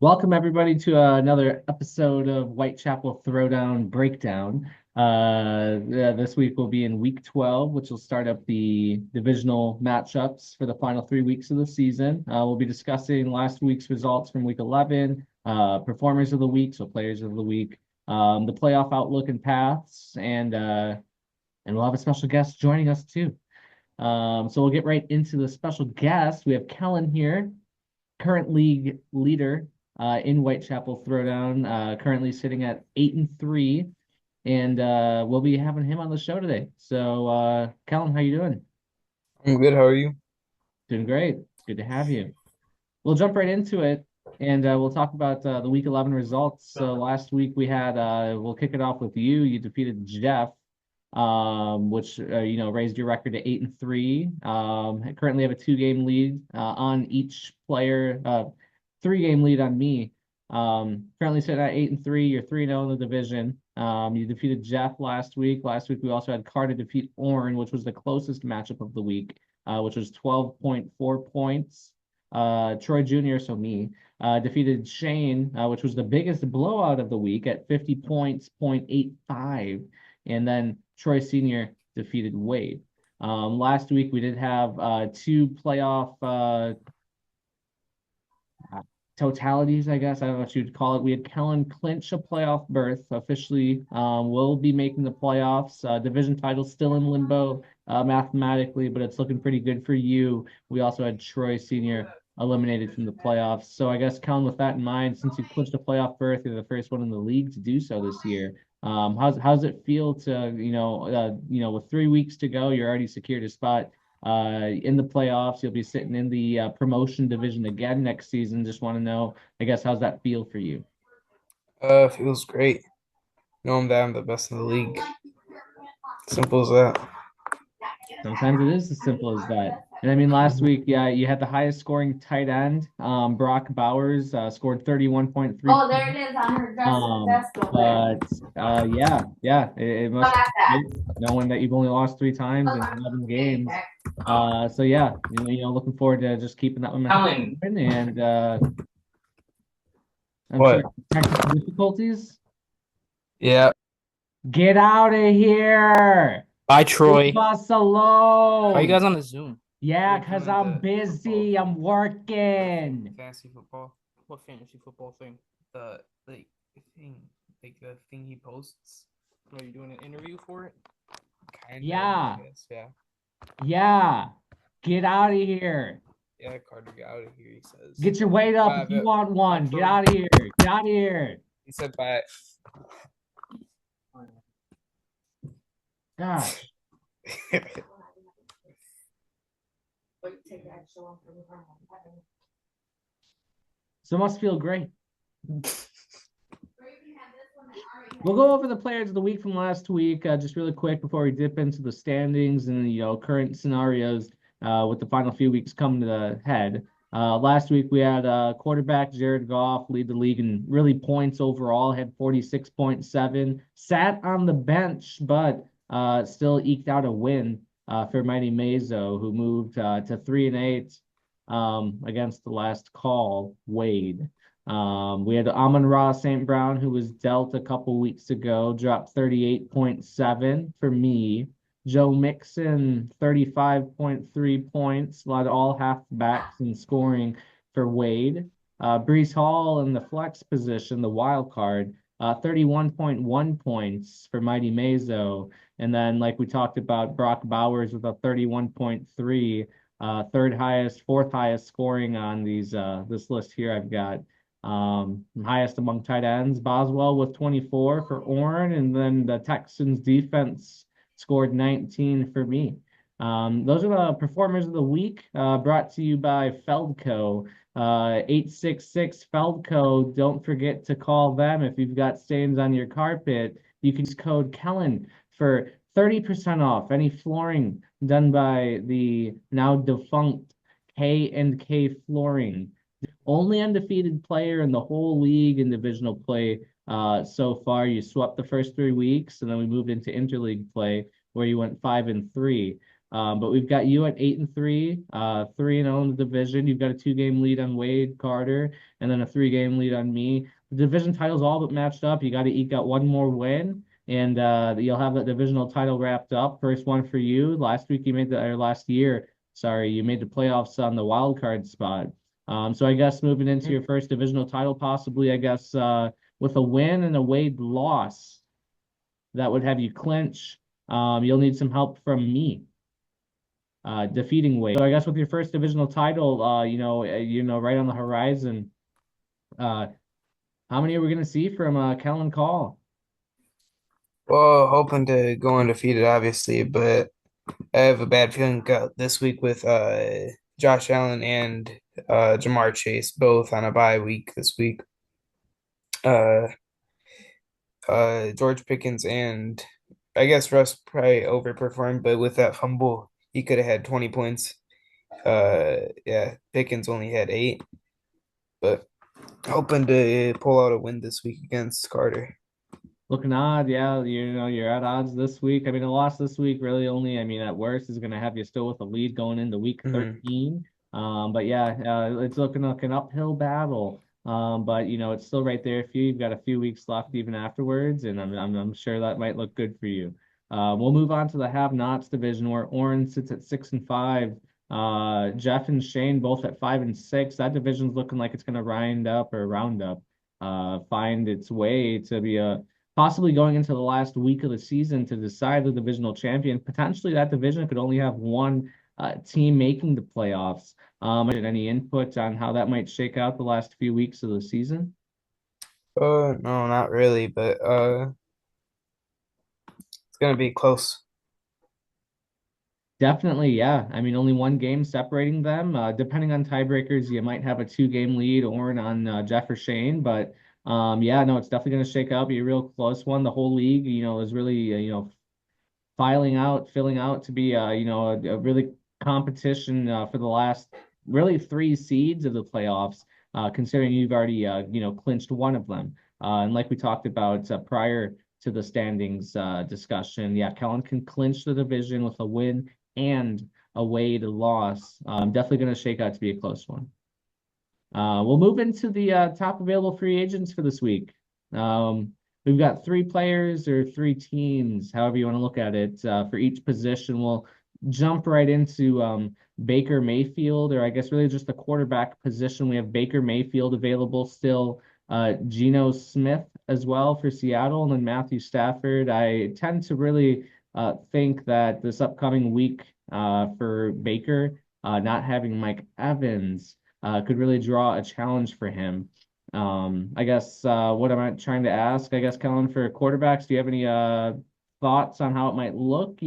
Welcome everybody to another episode of Whitechapel Throwdown Breakdown. This week will be in week 12, which will start up the divisional matchups for the final 3 weeks of the season. We'll be discussing last week's results from week 11, performers of the week, so players of the week, the playoff outlook and paths, and we'll have a special guest joining us too. So we'll get right into the special guest. We have Kellen here, current league leader in Whitechapel Throwdown, currently sitting at 8-3, and we'll be having him on the show today. So, Kellen, how you doing? I'm good. How are you? Doing great. Good to have you. We'll jump right into it, and we'll talk about the Week 11 results. So last week we had, we'll kick it off with you. You defeated Jeff, which raised your record to 8-3. Currently have a 2 game lead on each player, 3 game lead on me. Currently sitting at 8-3. You're 3-0 in the division. You defeated Jeff last week. Last week we also had Carter defeat Orrin, which was the closest matchup of the week, which was 12.4 points. Troy Jr., so me, defeated Shane, which was the biggest blowout of the week at 50 points, 0.85. And then Troy Sr. defeated Wade. Last week we did have two playoff totalities, I guess. I don't know what you'd call it. We had Kellen clinch a playoff berth officially. Will be making the playoffs. Division title still in limbo mathematically, but it's looking pretty good for you. We also had Troy Sr. eliminated from the playoffs. So I guess, Kellen, with that in mind, since you clinched a playoff berth, you're the first one in the league to do so this year. How's it feel to, with 3 weeks to go, you're already secured a spot in the playoffs. You'll be sitting in the promotion division again next season. Just want to know, I guess, how's that feel for you? Feels great. Knowing that I'm the best in the league. Simple as that. Sometimes it is as simple as that. And I mean, last week, yeah, you had the highest scoring tight end. Brock Bowers scored 31.3 Oh, there points. it is on her Um, desk over there. but yeah, it Come must at be that. great knowing that you've only lost 3 times Look, in I'm 11 okay, games. back. So yeah, looking forward to just keeping that momentum Ellen. going. And I'm sure What? technical difficulties. Yeah. Get out of here. Bye, Leave Troy. us Why are you alone. guys on the Zoom? Yeah, We're because doing I'm the football busy. I'm thing. working. Fantasy football. What fantasy football thing? The like thing. Like the thing he posts. Are you doing an interview for it? Kind of, Yeah, I guess. Yeah. yeah. Get out of here. Yeah, Carter, get out of here, he says. Get your weight up if you But want one. Get Troy. out of here. Get out of here. He said bye. Gosh. So it must feel great. We'll go over the players of the week from last week, just really quick before we dip into the standings and current scenarios with the final few weeks coming to the head. Last week we had quarterback Jared Goff lead the league in really points overall, had 46.7, sat on the bench, but still eked out a win for Mighty Mazo, who moved to 3-8 against the last call, Wade. We had Amon-Ra St. Brown, who was dealt a couple weeks ago, dropped 38.7 for me. Joe Mixon, 35.3 points, led all halfbacks in scoring for Wade. Brees Hall in the flex position, the wild card, 31.1 points for Mighty Mazo. And then, like we talked about, Brock Bowers with a 31.3, third highest, fourth highest scoring on this list here I've got. Highest among tight ends, Boswell with 24 for Orrin, and then the Texans defense scored 19 for me. Those are the performers of the week, brought to you by Feldco. 866 Feldco. Don't forget to call them if you've got stains on your carpet. You can use code Kellen for 30% off any flooring done by the now defunct K&K Flooring. Only undefeated player in the whole league in divisional play so far. You swept the first 3 weeks, and then we moved into interleague play where you went 5-3. But we've got you at 8-3, 3-0 in the division. You've got a 2-game lead on Wade Carter, and then a 3-game lead on me. The division title's all but matched up. You got to eke out one more win, and you'll have that divisional title wrapped up. First one for you. Last week you made the, or last year, sorry, you made the playoffs on the wild card spot. So I guess moving into your first divisional title, possibly, I guess, with a win and a Wade loss, that would have you clinch. You'll need some help from me, defeating Wade. So I guess with your first divisional title, right on the horizon, uh, how many are we going to see from Kellen Call? Well, hoping to go undefeated, obviously, but I have a bad feeling this week with Josh Allen and Jamar Chase both on a bye week this week. Uh, George Pickens and I guess Russ probably overperformed, but with that fumble, he could have had 20 points. Yeah, Pickens only had 8, but hoping to pull out a win this week against Carter. Looking odd, yeah. You're at odds this week. I mean, a loss this week really only, I mean, at worst is going to have you still with a lead going into week Mhm. 13. But yeah, it's looking like an uphill battle. But it's still right there for you. You've got a few weeks left even afterwards, and I'm sure that might look good for you. We'll move on to the have-nots division where Orange sits at 6-5. Jeff and Shane both at 5-6. That division's looking like it's going to round up, find its way to be a possibly going into the last week of the season to decide the divisional champion. Potentially, that division could only have one team making the playoffs. Any input on how that might shake out the last few weeks of the season? No, not really, but it's gonna be close. Definitely, yeah. I mean, only one game separating them. Depending on tiebreakers, you might have a 2-game lead or on Jeff or Shane. But yeah, no, it's definitely going to shake out, be a real close one. The whole league, is really, filling out to be a really competition for the last really 3 seeds of the playoffs, considering you've already clinched one of them. And like we talked about prior to the standings discussion, yeah, Kellen can clinch the division with a win and a Wade loss. Definitely going to shake out to be a close one. We'll move into the top available free agents for this week. We've got 3 players or 3 teams, however you want to look at it, for each position. We'll jump right into Baker Mayfield, or I guess really just the quarterback position. We have Baker Mayfield available still, Geno Smith as well for Seattle, and then Matthew Stafford. I tend to really think that this upcoming week for Baker, not having Mike Evans, could really draw a challenge for him. I guess what am I trying to ask? I guess, Kellen, for quarterbacks, do you have any thoughts on how it might look?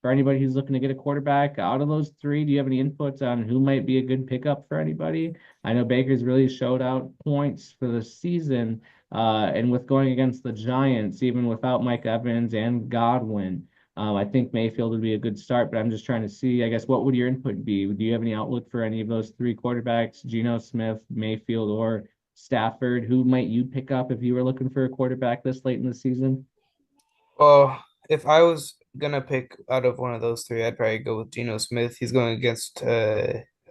For anybody who's looking to get a quarterback out of those 3, do you have any inputs on who might be a good pickup for anybody? I know Baker's really showed out points for the season, and with going against the Giants, even without Mike Evans and Godwin. I think Mayfield would be a good start, but I'm just trying to see, I guess, what would your input be? Do you have any outlook for any of those 3 quarterbacks, Geno Smith, Mayfield, or Stafford? Who might you pick up if you were looking for a quarterback this late in the season? Well, if I was gonna pick out of one of those 3, I'd probably go with Geno Smith. He's going against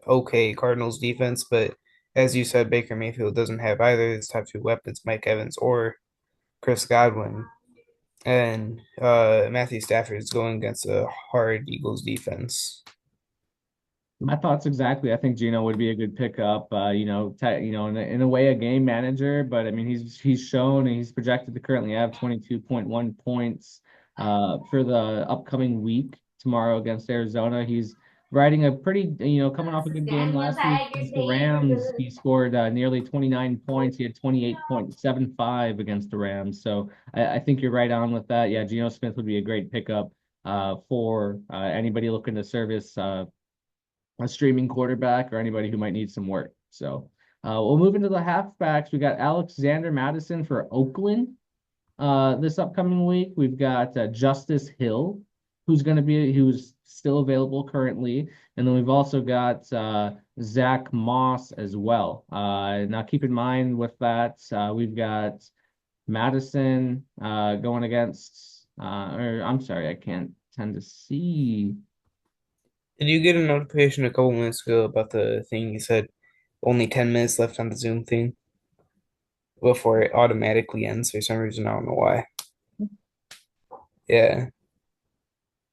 okay Cardinals defense, but as you said, Baker Mayfield doesn't have either of his top 2 weapons, Mike Evans or Chris Godwin. And Matthew Stafford is going against a hard Eagles defense. My thoughts exactly. I think Gino would be a good pickup. In a way, a game manager, but I mean, he's shown and he's projected to currently have 22.1 points for the upcoming week tomorrow against Arizona. He's riding a pretty, coming off a good game last week against the Rams. He scored nearly 29 points. He had 28.75 against the Rams. So I think you're right on with that. Yeah, Geno Smith would be a great pickup for anybody looking to service a streaming quarterback or anybody who might need some work. So we'll move into the halfbacks. We got Alexander Madison for Oakland this upcoming week. We've got Justice Hill, who's still available currently, and then we've also got Zach Moss as well. Now keep in mind with that, we've got Madison going against, or I'm sorry, I can't Tennessee. Did you get a notification a couple minutes ago about the thing you said only 10 minutes left on the Zoom thing before it automatically ends for some reason? I don't know why. Yeah.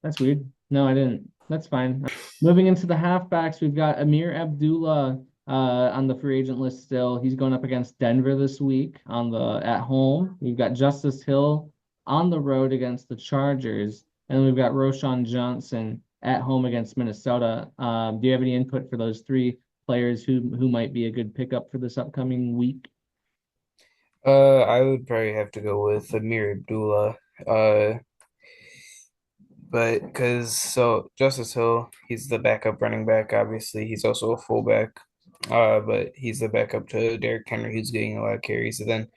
That's weird. No, I didn't. That's fine. Moving into the halfbacks, we've got Amir Abdullah on the free agent list still. He's going up against Denver this week on the at home. We've got Justice Hill on the road against the Chargers, and we've got Roshan Johnson at home against Minnesota. Do you have any input for those three players who might be a good pickup for this upcoming week? I would probably have to go with Amir Abdullah. Uh, but because so Justice Hill, he's the backup running back. Obviously, he's also a fullback. But he's the backup to Derrick Henry, who's getting a lot of carries. And then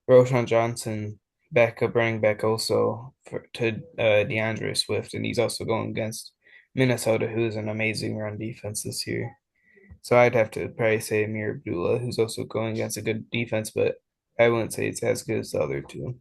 Roshan Johnson, backup running back, also to DeAndre Swift, and he's also going against Minnesota, who's an amazing run defense this year. So I'd have to probably say Amir Abdullah, who's also going against a good defense, but I wouldn't say it's as good as the other two.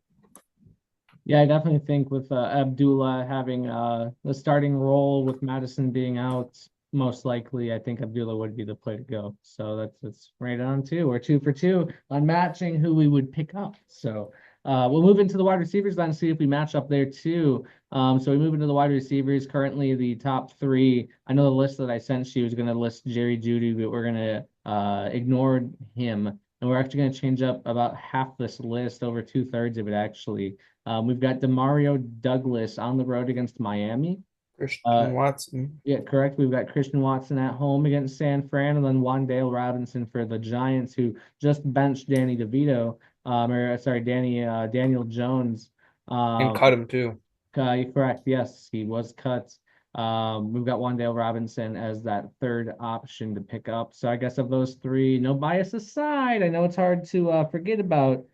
Yeah, I definitely think with Abdullah having the starting role with Madison being out, most likely, I think Abdullah would be the play to go. So that's right on two. We're two for two on matching who we would pick up. So we'll move into the wide receivers then, see if we match up there too. So we move into the wide receivers. Currently, the top three. I know the list that I sent you was going to list Jerry Jeudy, but we're going to ignore him. And we're actually going to change up about half this list, over two-thirds of it actually. We've got Demario Douglas on the road against Miami. Christian Watson. Yeah, correct. We've got Christian Watson at home against San Fran, and then Wan'Dale Robinson for the Giants, who just benched Danny DeVito, or sorry, Daniel Jones. And Um, cut him too. correct. Yes, he was cut. We've got Wan'Dale Robinson as that third option to pick up. So I guess of those three, no bias aside, I know it's hard to forget about.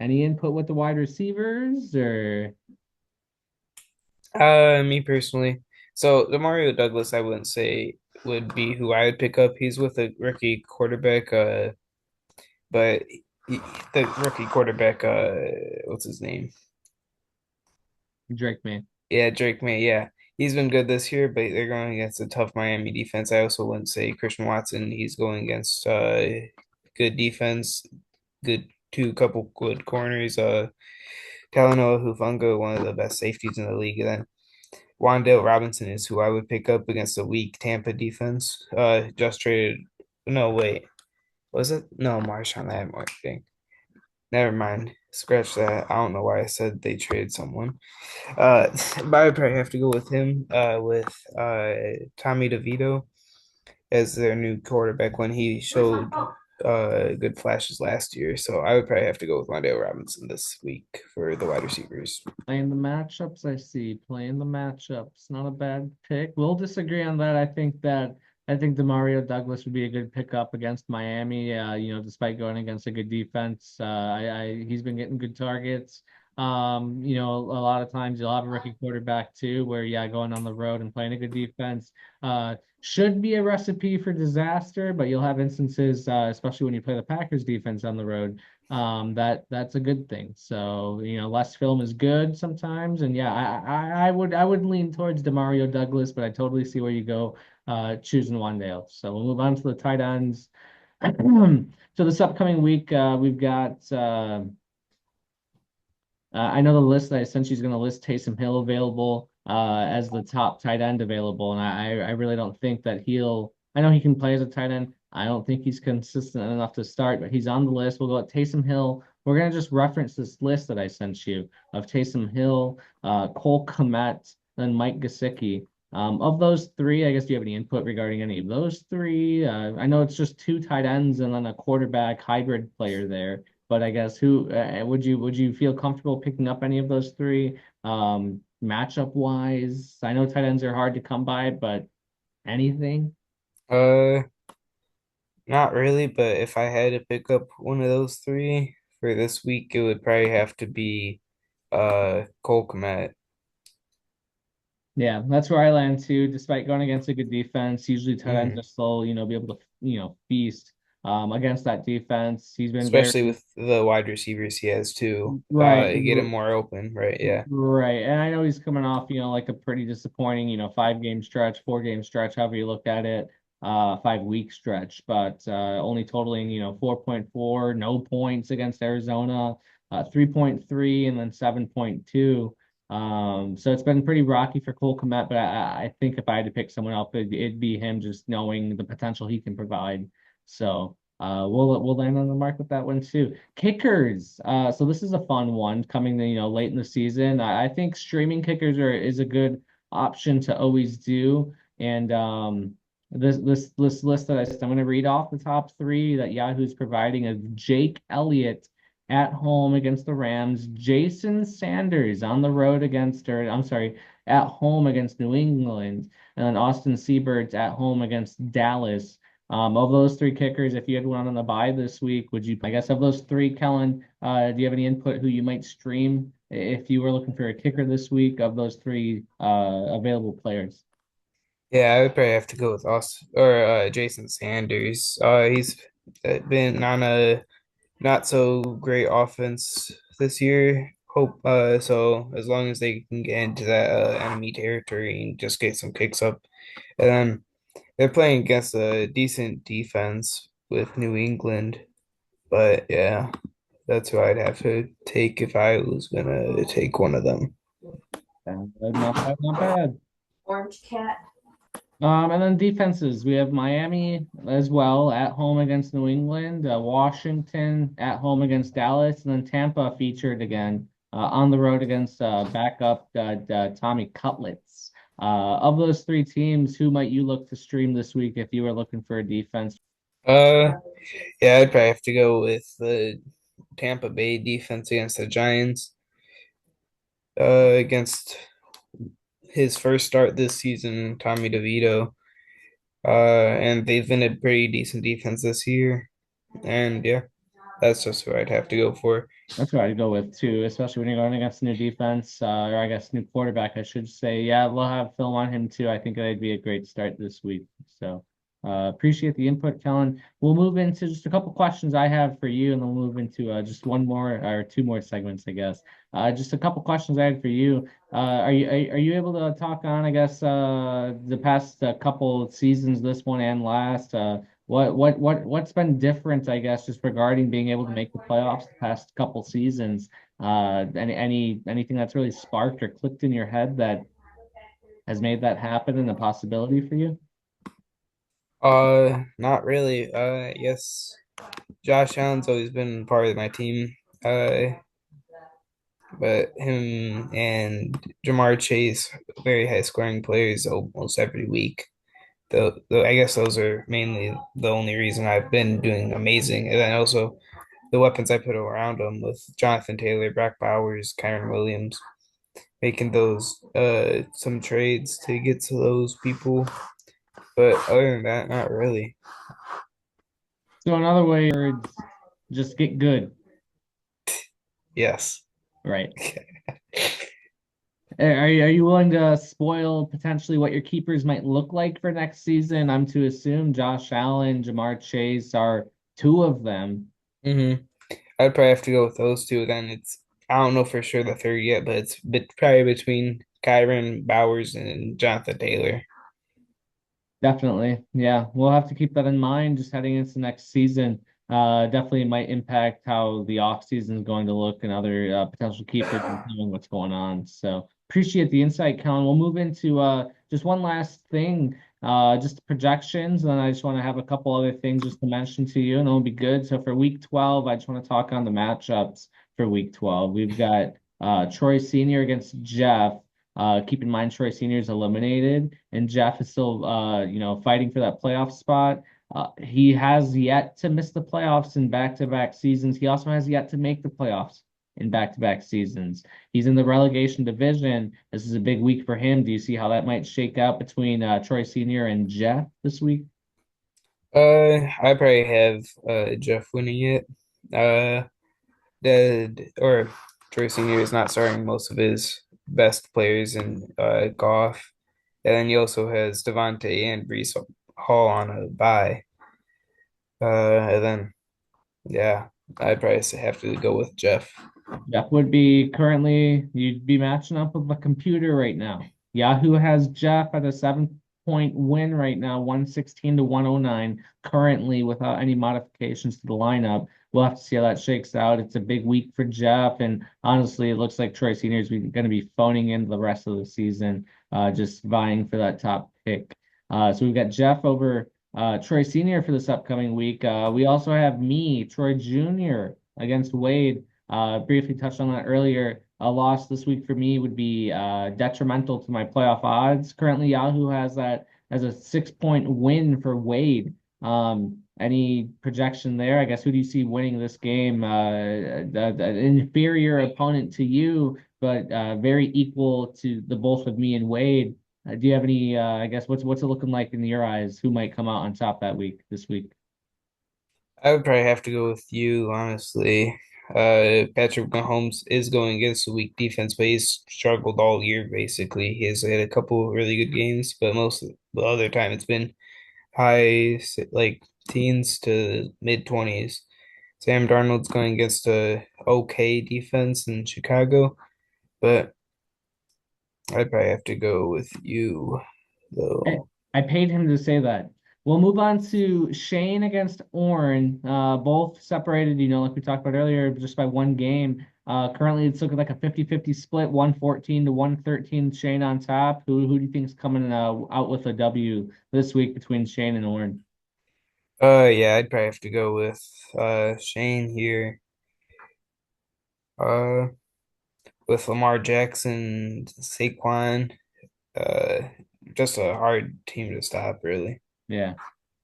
Any input with the wide receivers or Me personally. So Demario Douglas, I wouldn't say would be who I would pick up. He's with a rookie quarterback, but the rookie quarterback, what's his name? Drake May? Yeah, Drake May. Yeah, he's been good this year, but they're going against a tough Miami defense. I also wouldn't say Christian Watson. He's going against good defense, good couple good corners. Talanoa Hufanga, one of the best safeties in the league. And then Wan'Dale Robinson is who I would pick up against a weak Tampa defense. Just traded. No, wait. Was it? No, Marshawn Lattimore thing. Never mind. Scratch that. I don't know why I said they traded someone. But I would probably have to go with him, with Tommy DeVito as their new quarterback when he showed good flashes last year. So I would probably have to go with Wan'Dale Robinson this week for the wide receivers. Playing the matchups, I see. Playing the matchups. Not a bad pick. We'll disagree on that. I think Demario Douglas would be a good pickup against Miami. Despite going against a good defense, he's been getting good targets. A lot of times you'll have a rookie quarterback too, where yeah, going on the road and playing a good defense should be a recipe for disaster, but you'll have instances, especially when you play the Packers defense on the road, that's a good thing. So, less film is good sometimes. And yeah, I would lean towards Demario Douglas, but I totally see where you go choosing Wan'Dale. So we'll move on to the tight ends. So this upcoming week, we've got I know the list that I sent you is going to list Taysom Hill available as the top tight end available, and I really don't think that he'll. I know he can play as a tight end. I don't think he's consistent enough to start, but he's on the list. We'll go at Taysom Hill. We're gonna just reference this list that I sent you of Taysom Hill, Cole Kmet, and Mike Gesicki. Of those three, I guess do you have any input regarding any of those three? I know it's just two tight ends and then a quarterback hybrid player there. But I guess who would you feel comfortable picking up any of those three? Matchup wise, I know tight ends are hard to come by, but anything? Uh, Not really, but if I had to pick up one of those three for this week, it would probably have to be Cole Kmet. Yeah, that's where I land too. Despite going against a good defense, usually tight ends Hmm. are slow, be able to, feast. against that defense. He's been very Especially with the wide receivers he has too. right. Get him more open, right? Yeah. Right. And I know he's coming off, like a pretty disappointing, 5 game stretch, 4 game stretch, however you look at it, 5 week stretch, but only totaling, 4.4, no points against Arizona, 3.3, and then 7.2. So it's been pretty rocky for Cole Kmet, but I think if I had to pick someone else, it'd be him, just knowing the potential he can provide. So we'll land on the mark with that one too. Kickers. So this is a fun one coming late in the season. I think streaming kickers is a good option to always do. And this list that I'm going to read off the top three that Yahoo's providing is Jake Elliott at home against the Rams, Jason Sanders on the road against, or I'm sorry, at home against New England, and then Austin Seabird's at home against Dallas. Of those three kickers, if you had one on the bye this week, would you, I guess, of those three, Kellen, do you have any input who you might stream if you were looking for a kicker this week of those three available players? Yeah, I would probably have to go with Austin or Jason Sanders. He's been on a not so great offense this year. Hope so as long as they can get into that enemy territory and just get some kicks up. And then they're playing against a decent defense with New England. But yeah, that's who I'd have to take if I was gonna take one of them. Not bad, not bad. Orange cat. And then defenses, we have Miami as well at home against New England, Washington at home against Dallas, and then Tampa featured again on the road against backup Tommy Cutlets. Of those three teams, who might you look to stream this week if you were looking for a defense? Uh, yeah, I'd probably have to go with the Tampa Bay defense against the Giants. Against his first start this season, Tommy DeVito. And they've been a pretty decent defense this year. And yeah, that's just who I'd have to go for. That's what I'd go with too, especially when you're going against a new defense, or I guess new quarterback, I should say. Yeah, we'll have film on him too. I think that'd be a great start this week. So appreciate the input, Kellen. We'll move into just a couple questions I have for you, and then we'll move into just one more or two more segments, I guess. Just a couple questions I had for you. Are you able to talk on, I guess, the past couple seasons, this one and last? What's been different, I guess, just regarding being able to make the playoffs the past couple seasons? Anything that's really sparked or clicked in your head that has made that happen and a possibility for you? Not really. Yes, Josh Allen's always been part of my team. But him and Jamar Chase, very high scoring players almost every week. Though I guess those are mainly the only reason I've been doing amazing. And then also the weapons I put around them with Jonathan Taylor, Brock Bowers, Kyron Williams, making those some trades to get to those people. But other than that, not really. So in other words, just get good, Yes. right? Are you willing to spoil potentially what your keepers might look like for next season? I'm to assume Josh Allen, Jamar Chase are two of them. Mm-hmm. I'd probably have to go with those two. Then I don't know for sure the third yet, but probably between Kyron Bowers and Jonathan Taylor. Definitely. Yeah. We'll have to keep that in mind just heading into next season. Definitely might impact how the off season is going to look and other potential keepers and knowing what's going on. So appreciate the insight, Kellen. We'll move into just one last thing, just projections. And then I just want to have a couple other things just to mention to you, and it'll be good. So for week 12, I just want to talk on the matchups for week 12. We've got Troy Sr. against Jeff. Keep in mind, Troy Sr. is eliminated, and Jeff is still, fighting for that playoff spot. He has yet to miss the playoffs in back-to-back seasons. He also has yet to make the playoffs in back-to-back seasons. He's in the relegation division. This is a big week for him. Do you see how that might shake out between Troy Sr. and Jeff this week? I probably have Jeff winning it. Or Troy Sr. is not starting most of his best players in Goff. And then he also has Devontae and Brees Hall on a bye. And then yeah, I'd probably have to go with Jeff. Jeff would be currently, you'd be matching up with a computer right now. Yahoo has Jeff at a 7 point win right now, 116 to 109, currently without any modifications to the lineup. We'll have to see how that shakes out. It's a big week for Jeff, and honestly, it looks like Troy Senior is going to be phoning in the rest of the season, just vying for that top pick. So we've got Jeff over Troy Senior for this upcoming week. We also have me, Troy Junior, against Wade. Briefly touched on that earlier. A loss this week for me would be detrimental to my playoff odds. Currently, Yahoo has that as a 6 point win for Wade. Any projection there? I guess who do you see winning this game? An inferior opponent to you, but very equal to the both of me and Wade. Do you have any? I guess what's it looking like in your eyes? Who might come out on top that week this week? I would probably have to go with you, honestly. Patrick Mahomes is going against a weak defense, but he's struggled all year basically. He has had a couple really good games, but most of the other time it's been like teens to mid 20s. Sam Darnold's going against a okay defense in Chicago, but I'd probably have to go with you, I, though. I paid him to say that. We'll move on to Shane against Orn. Both separated, like we talked about earlier, just by one game. Currently, it's looking like a 50-50 split, 114 to 113. Shane on top. Who do you think is coming out with a W this week between Shane and Orn? Yeah, I'd probably have to go with Shane here. Uh, with Lamar Jackson, Saquon, uh, just a hard team to stop, really. Yeah.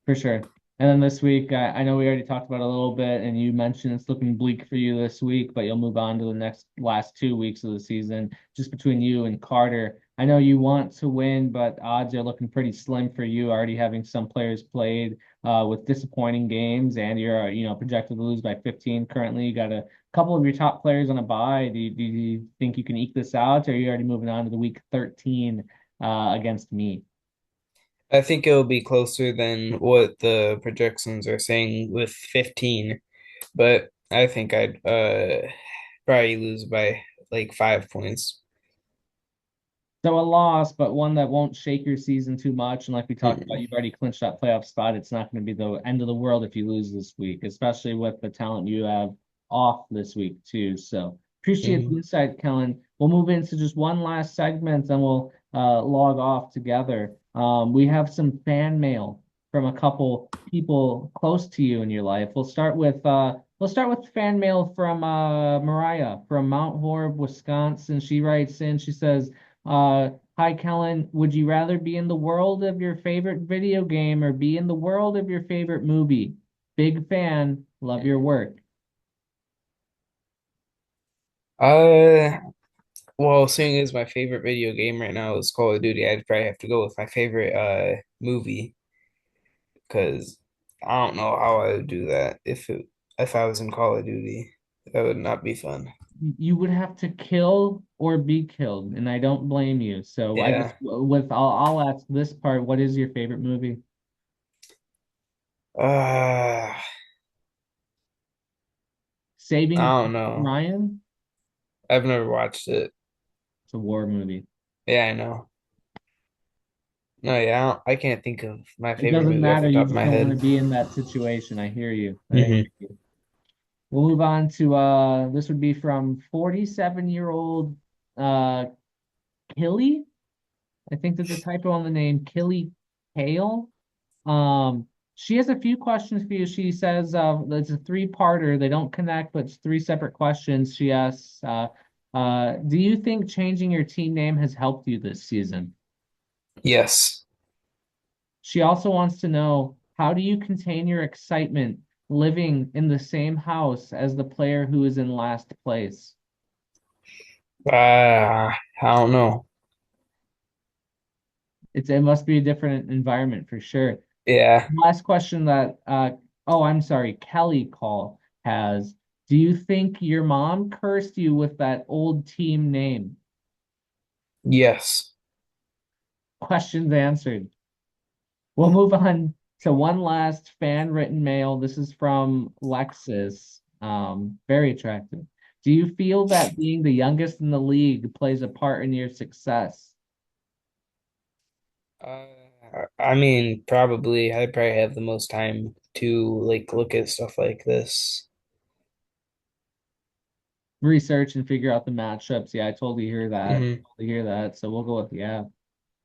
For sure. And then this week, I know we already talked about it a little bit, and you mentioned it's looking bleak for you this week, but you'll move on to the next last 2 weeks of the season, just between you and Carter. I know you want to win, but odds are looking pretty slim for you, already having some players played with disappointing games, and you're, projected to lose by 15 currently. You got a couple of your top players on a bye. Do you think you can eke this out, or are you already moving on to the week 13 against me? I think it'll be closer than what the projections are saying with 15, but I think I'd probably lose by like 5 points. So a loss, but one that won't shake your season too much. And like we talked about, Mm-mm. you've already clinched that playoff spot. It's not going to be the end of the world if you lose this week, especially with the talent you have off this week too. So appreciate the Mhm. insight, Kellen. We'll move into just one last segment and we'll log off together. We have some fan mail from a couple people close to you in your life. We'll start with fan mail from Mariah from Mount Horeb, Wisconsin. She writes in, she says, hi, Kellen. Would you rather be in the world of your favorite video game or be in the world of your favorite movie? Big fan. Love your work. Uh, well, seeing as my favorite video game right now is Call of Duty, I'd probably have to go with my favorite movie because I don't know how I would do that if I was in Call of Duty. That would not be fun. You would have to kill or be killed, and I don't blame you. So I guess Yeah. I'll ask this part. What is your favorite movie? Uh, Saving I don't know. Ryan? I've never watched it. It's a war movie. Yeah, I know. No, yeah, I can't think of my It favorite doesn't movie off matter. the You top of just my don't want to head. be in that situation. I hear you. I hear Hmm. you. We'll move on to this would be from 47-year-old uh Killy. I think there's a typo on the name, Killy Kale. She has a few questions for you. She says it's a three-parter. They don't connect, but it's three separate questions. She asks, do you think changing your team name has helped you this season? Yes. She also wants to know, how do you contain your excitement living in the same house as the player who is in last place? I don't know. It must be a different environment for sure. Yeah. Last question that oh, I'm sorry, Kelly call has. Do you think your mom cursed you with that old team name? Yes. Questions answered. We'll move on So one last fan written mail. This is from Lexus. Very attractive. Do you feel that being the youngest in the league plays a part in your success? Uh, I mean, probably I probably have the most time to like look at stuff like this. Research and figure out the matchups. Yeah, I totally hear that. Hmm Totally hear that. So we'll go with yeah.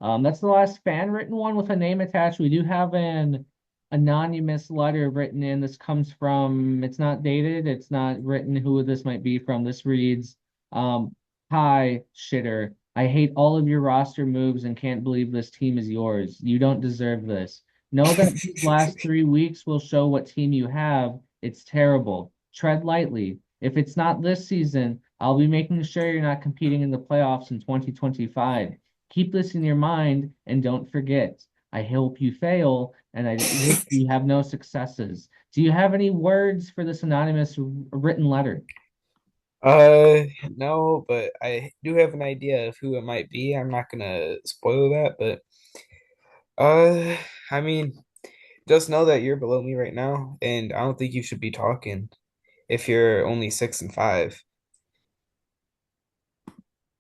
That's the last fan written one with a name attached. We do have an anonymous letter written in. This comes from, it's not dated, it's not written who this might be from. This reads, Hi, shitter. I hate all of your roster moves and can't believe this team is yours. You don't deserve this. Know that these last 3 weeks will show what team you have. It's terrible. Tread lightly. If it's not this season, I'll be making sure you're not competing in the playoffs in 2025. Keep this in your mind and don't forget. I hope you fail and I wish you have no successes. Do you have any words for this anonymous written letter? Uh, no, but I do have an idea of who it might be. I'm not gonna spoil that, but uh, I mean, just know that you're below me right now, and I don't think you should be talking if you're only 6-5.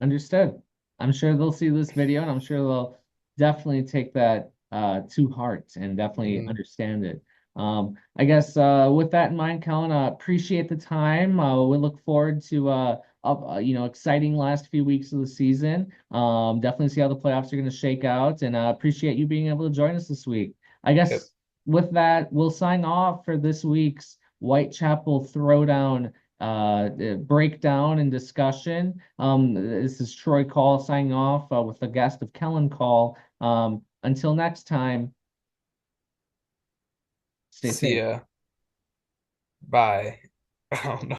Understood. I'm sure they'll see this video and I'm sure they'll definitely take that to heart and definitely Mm, understand it. I guess with that in mind, Kellen, appreciate the time. We look forward to exciting last few weeks of the season. Definitely see how the playoffs are going to shake out, and appreciate you being able to join us this week. I yep. guess with that, we'll sign off for this week's Whitechapel Throwdown breakdown and discussion. This is Troy Call signing off with the guest of Kellen Call. Until next time, stay See safe. ya. Bye. I don't know.